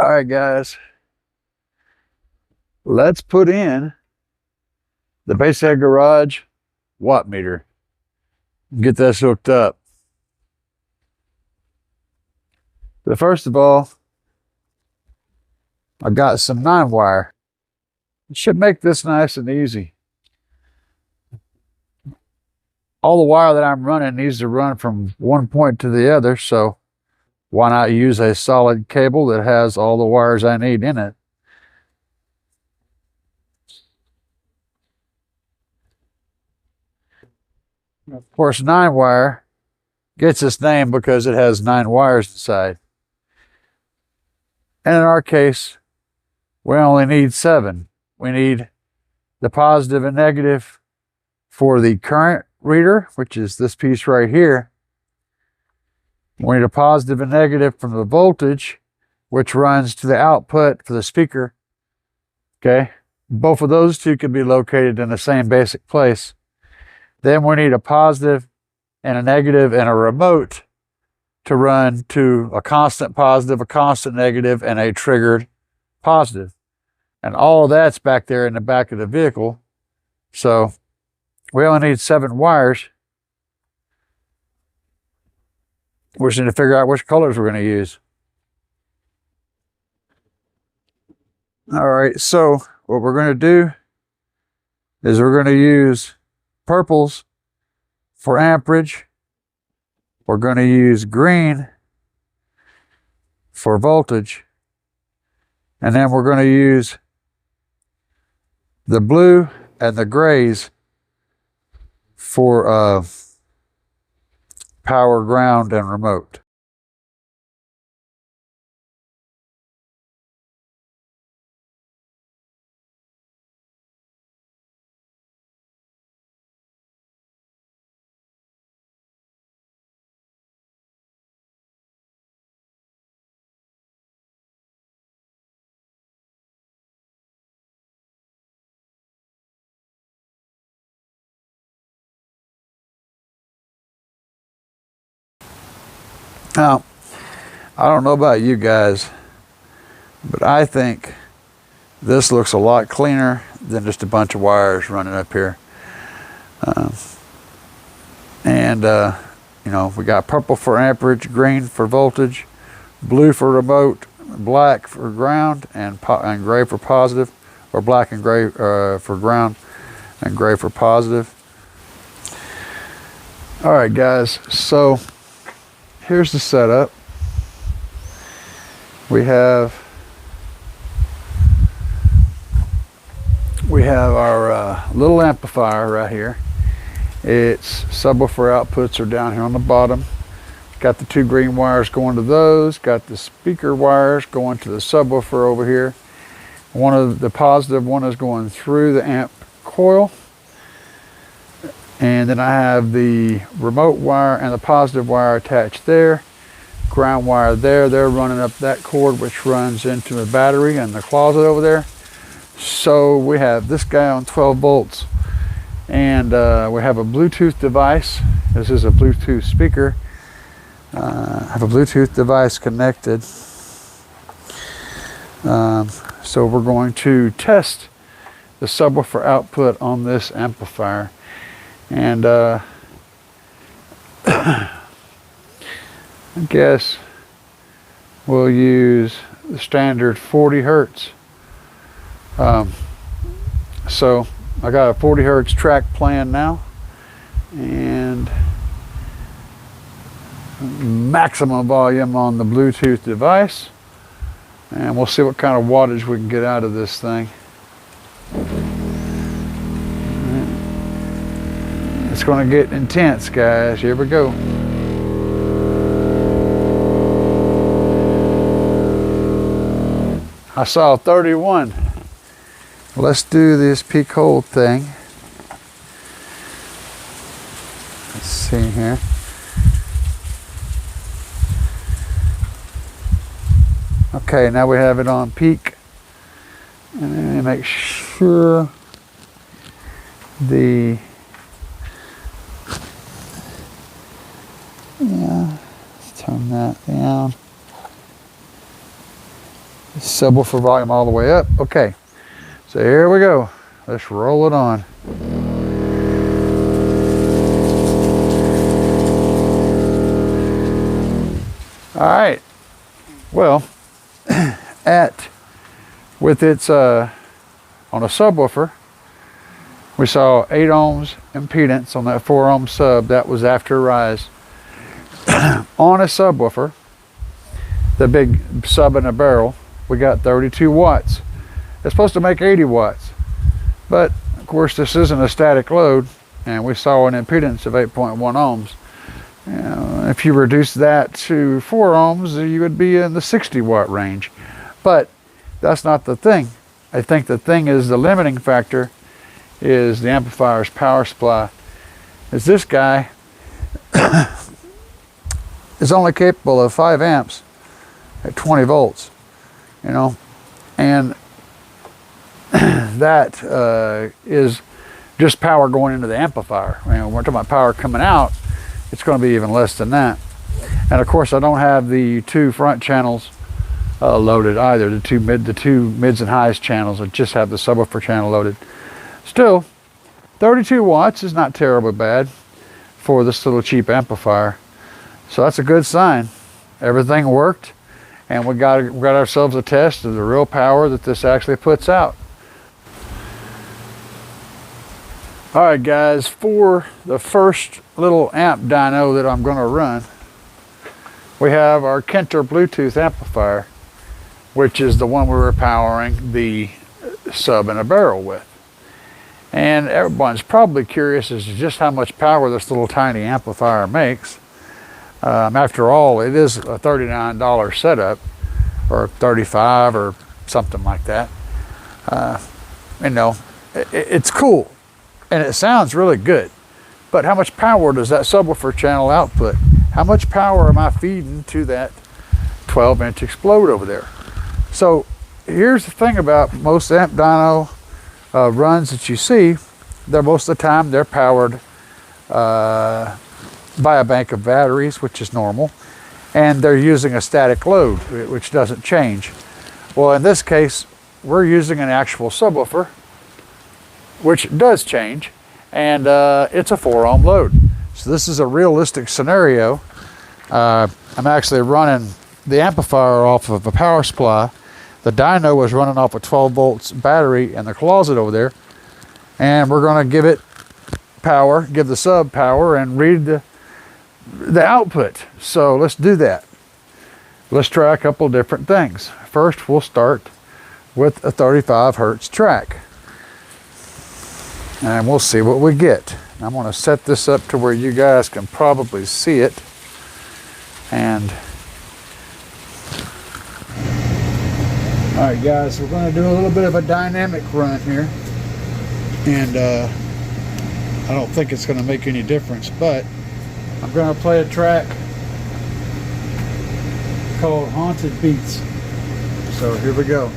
All right, guys, let's put in the BassHead Garage Watt Meter. Get this hooked up. But first of all, I've got some 9-wire. It should make this nice and easy. All the wire that I'm running needs to run from one point to the other, so why not use a solid cable that has all the wires I need in it? Of course, 9-wire gets its name because it has 9 wires inside. And in our case, we only need 7. We need the positive and negative for the current reader, which is this piece right here. We need a positive and negative from the voltage, which runs to the output for the speaker. Okay, both of those two can be located in the same basic place. Then we need a positive and a negative and a remote to run to a constant positive, a constant negative, and a triggered positive. And all of that's back there in the back of the vehicle. So we only need 7 wires. We just need to figure out which colors we're going to use. All right, so what we're going to do is we're going to use purples for amperage. We're going to use green for voltage. And then we're going to use the blue and the grays for power, ground, and remote. Now, I don't know about you guys, but I think this looks a lot cleaner than just a bunch of wires running up here. You know, we got purple for amperage, green for voltage, blue for remote, black for ground, and gray for positive, or black and gray for ground, and gray for positive. All right, guys, so here's the setup. We have our little amplifier right here. Its subwoofer outputs are down here on the bottom. Got the 2 green wires going to those. Got the speaker wires going to the subwoofer over here. One of the positive one is going through the amp coil. And then I have the remote wire and the positive wire attached there. Ground wire there. They're running up that cord, which runs into the battery in the closet over there. So we have this guy on 12 volts. And we have a Bluetooth device. This is a Bluetooth speaker. I have a Bluetooth device connected. So we're going to test the subwoofer output on this amplifier. And I guess we'll use the standard 40 hertz. So I got a 40 hertz track playing now, and maximum volume on the Bluetooth device, and we'll see what kind of wattage we can get out of this thing. It's going to get intense, guys. Here we go. I saw 31. Let's do this peak hold thing. Let's see here. Okay, now we have it on peak. And then make sure the let's turn that down. Subwoofer volume all the way up. Okay, so here we go. Let's roll it on. All right. Well, with its on a subwoofer, we saw 8 ohms impedance on that 4 ohm sub. That was after rise. On a subwoofer, the big sub in a barrel, we got 32 watts. It's supposed to make 80 watts, but of course this isn't a static load, and we saw an impedance of 8.1 ohms. If you reduce that to 4 ohms, you would be in the 60 watt range. But that's not the thing. I think the thing is, the limiting factor is the amplifier's power supply. Is this guy is only capable of 5 amps at 20 volts, you know, and that is just power going into the amplifier. We're talking about power coming out, it's going to be even less than that. And of course, I don't have the 2 front channels loaded either, the two mids and highs channels. I just have the subwoofer channel loaded. Still, 32 watts is not terribly bad for this little cheap amplifier. So that's a good sign. Everything worked, and we got ourselves a test of the real power that this actually puts out. All right, guys, for the first little amp dyno that I'm going to run, we have our Kenter Bluetooth amplifier, which is the one we were powering the sub in a barrel with. And everyone's probably curious as to just how much power this little tiny amplifier makes. After all, it is a $39 setup, or $35 or something like that. You know, it's cool and it sounds really good, but how much power does that subwoofer channel output? How much power am I feeding to that 12-inch explode over there? So here's the thing about most amp dyno runs that you see. Most of the time they're powered by a bank of batteries, which is normal, and they're using a static load, which doesn't change. Well, in this case, we're using an actual subwoofer, which does change, and it's a 4 ohm load. So this is a realistic scenario. I'm actually running the amplifier off of a power supply. The dyno was running off a 12 volts battery in the closet over there, and we're going to give it power, give the sub power, and read the output. So let's do that. Let's try a couple different things. First, we'll start with a 35 hertz track, and we'll see what we get. I'm going to set this up to where you guys can probably see it. And all right, guys, we're going to do a little bit of a dynamic run here, and I don't think it's going to make any difference, but I'm going to play a track called Haunted Beats. So here we go.